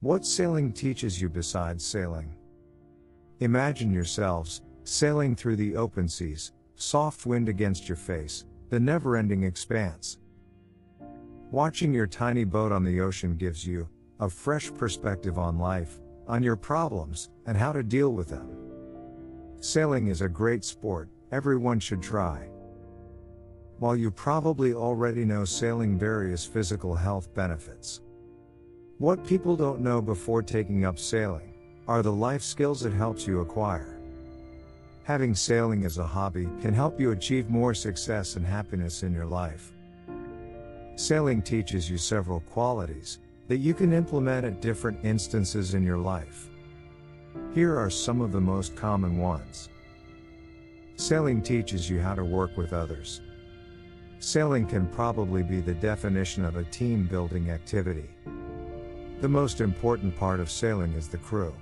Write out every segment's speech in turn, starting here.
What sailing teaches you besides sailing? Imagine yourselves sailing through the open seas, soft wind against your face, the never-ending expanse. Watching your tiny boat on the ocean gives you a fresh perspective on life, on your problems, and how to deal with them. Sailing is a great sport, everyone should try. While you probably already know sailing various physical health benefits, what people don't know before taking up sailing are the life skills it helps you acquire. Having sailing as a hobby can help you achieve more success and happiness in your life. Sailing teaches you several qualities that you can implement at different instances in your life. Here are some of the most common ones. Sailing teaches you how to work with others. Sailing can probably be the definition of a team-building activity. The most important part of sailing is the crew.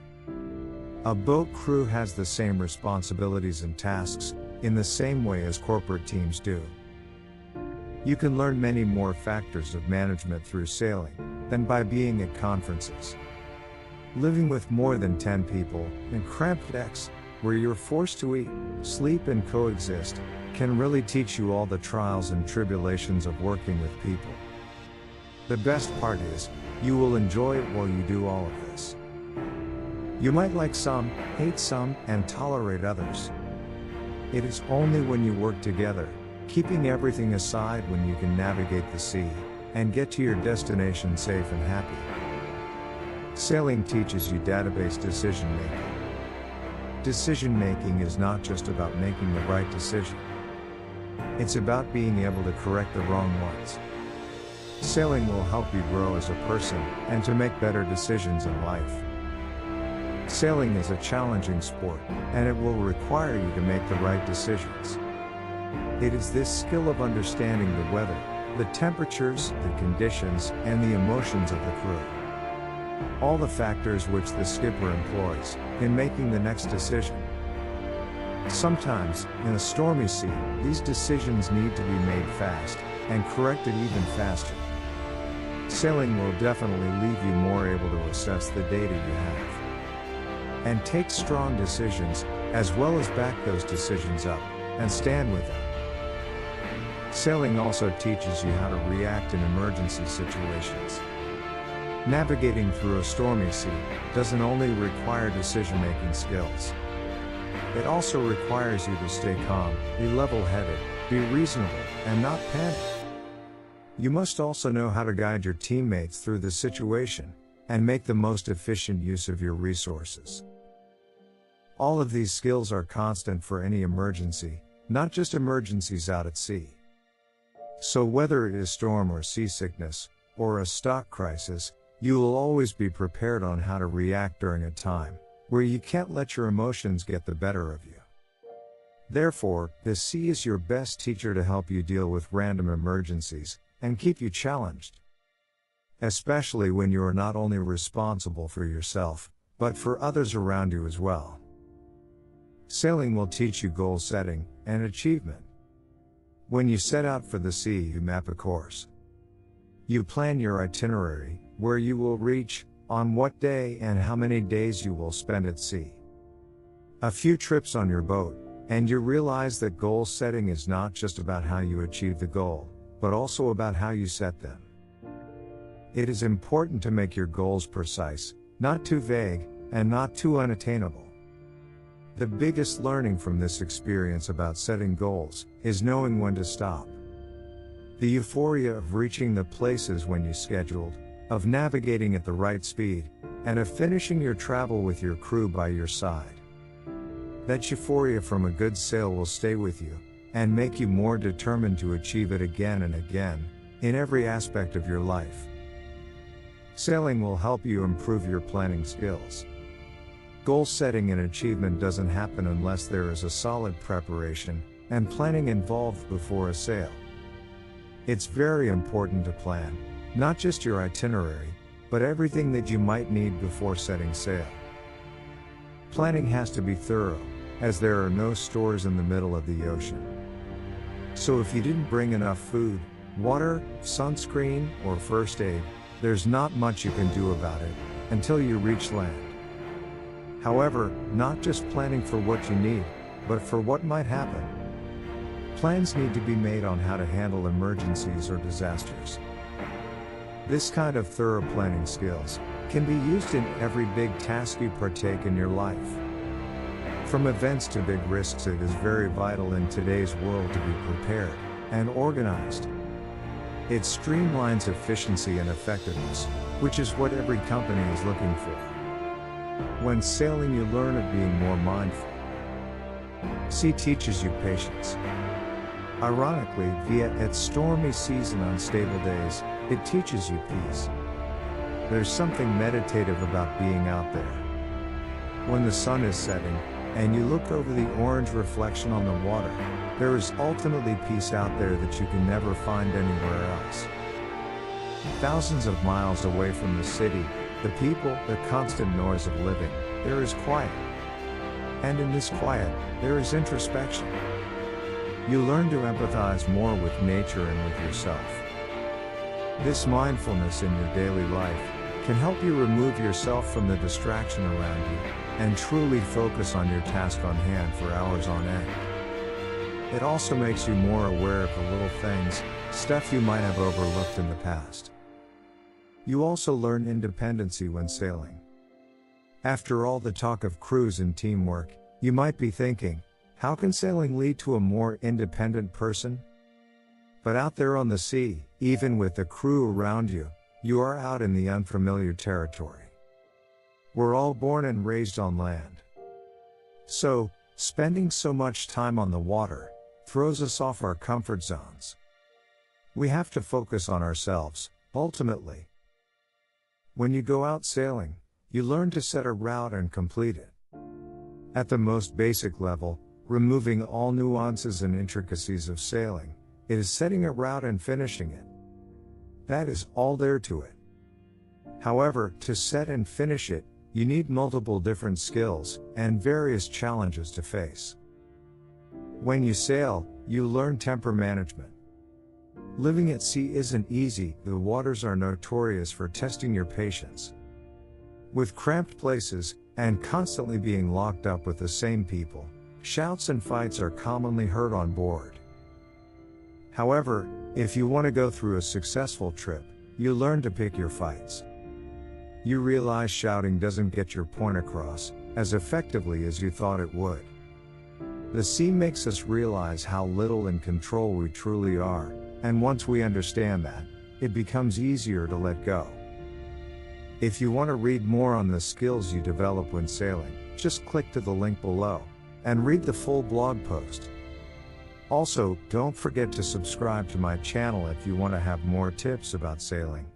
A boat crew has the same responsibilities and tasks, in the same way as corporate teams do. You can learn many more factors of management through sailing than by being at conferences. Living with more than 10 people in cramped decks, where you're forced to eat, sleep and coexist, can really teach you all the trials and tribulations of working with people. The best part is, you will enjoy it while you do all of this. You might like some, hate some, and tolerate others. It is only when you work together, keeping everything aside, when you can navigate the sea and get to your destination safe and happy. Sailing teaches you database decision making. Decision making is not just about making the right decision. It's about being able to correct the wrong ones. Sailing will help you grow as a person and to make better decisions in life. Sailing is a challenging sport, and it will require you to make the right decisions. It is this skill of understanding the weather, the temperatures, the conditions, and the emotions of the crew. All the factors which the skipper employs in making the next decision. Sometimes, in a stormy sea, these decisions need to be made fast, and corrected even faster. Sailing will definitely leave you more able to assess the data you have, and take strong decisions, as well as back those decisions up, and stand with them. Sailing also teaches you how to react in emergency situations. Navigating through a stormy sea doesn't only require decision-making skills. It also requires you to stay calm, be level-headed, be reasonable, and not panic. You must also know how to guide your teammates through the situation, and make the most efficient use of your resources. All of these skills are constant for any emergency, not just emergencies out at sea. So whether it is storm or seasickness, or a stock crisis, you will always be prepared on how to react during a time where you can't let your emotions get the better of you. Therefore, the sea is your best teacher to help you deal with random emergencies and keep you challenged. Especially when you are not only responsible for yourself, but for others around you as well. Sailing will teach you goal setting and achievement. When you set out for the sea, you map a course. You plan your itinerary, where you will reach, on what day, and how many days you will spend at sea. A few trips on your boat, and you realize that goal setting is not just about how you achieve the goal, but also about how you set them. It is important to make your goals precise, not too vague, and not too unattainable. The biggest learning from this experience about setting goals is knowing when to stop. The euphoria of reaching the places when you scheduled, of navigating at the right speed, and of finishing your travel with your crew by your side. That euphoria from a good sail will stay with you, and make you more determined to achieve it again and again, in every aspect of your life. Sailing will help you improve your planning skills. Goal setting and achievement doesn't happen unless there is a solid preparation and planning involved before a sail. It's very important to plan, not just your itinerary, but everything that you might need before setting sail. Planning has to be thorough, as there are no stores in the middle of the ocean. So if you didn't bring enough food, water, sunscreen, or first aid, there's not much you can do about it, until you reach land. However, not just planning for what you need, but for what might happen. Plans need to be made on how to handle emergencies or disasters. This kind of thorough planning skills can be used in every big task you partake in your life. From events to big risks, it is very vital in today's world to be prepared and organized. It streamlines efficiency and effectiveness, which is what every company is looking for. When sailing, you learn of being more mindful. Sea teaches you patience. Ironically, via its stormy seas and unstable days, it teaches you peace. There's something meditative about being out there. When the sun is setting, and you look over the orange reflection on the water, there is ultimately peace out there that you can never find anywhere else. Thousands of miles away from the city, the people, the constant noise of living, there is quiet. And in this quiet, there is introspection. You learn to empathize more with nature and with yourself. This mindfulness in your daily life can help you remove yourself from the distraction around you and truly focus on your task on hand for hours on end. It also makes you more aware of the little things, stuff you might have overlooked in the past. You also learn independency when sailing. After all the talk of crews and teamwork, you might be thinking, how can sailing lead to a more independent person? But out there on the sea, even with the crew around you, you are out in the unfamiliar territory. We're all born and raised on land. So, spending so much time on the water throws us off our comfort zones. We have to focus on ourselves, ultimately. When you go out sailing, you learn to set a route and complete it. At the most basic level, removing all nuances and intricacies of sailing, it is setting a route and finishing it. That is all there to it. However, to set and finish it, you need multiple different skills and various challenges to face. When you sail, you learn temper management. Living at sea isn't easy, the waters are notorious for testing your patience. With cramped places, and constantly being locked up with the same people, shouts and fights are commonly heard on board. However, if you want to go through a successful trip, you learn to pick your fights. You realize shouting doesn't get your point across as effectively as you thought it would. The sea makes us realize how little in control we truly are, and once we understand that, it becomes easier to let go. If you want to read more on the skills you develop when sailing, just click to the link below and read the full blog post. Also, don't forget to subscribe to my channel if you want to have more tips about sailing.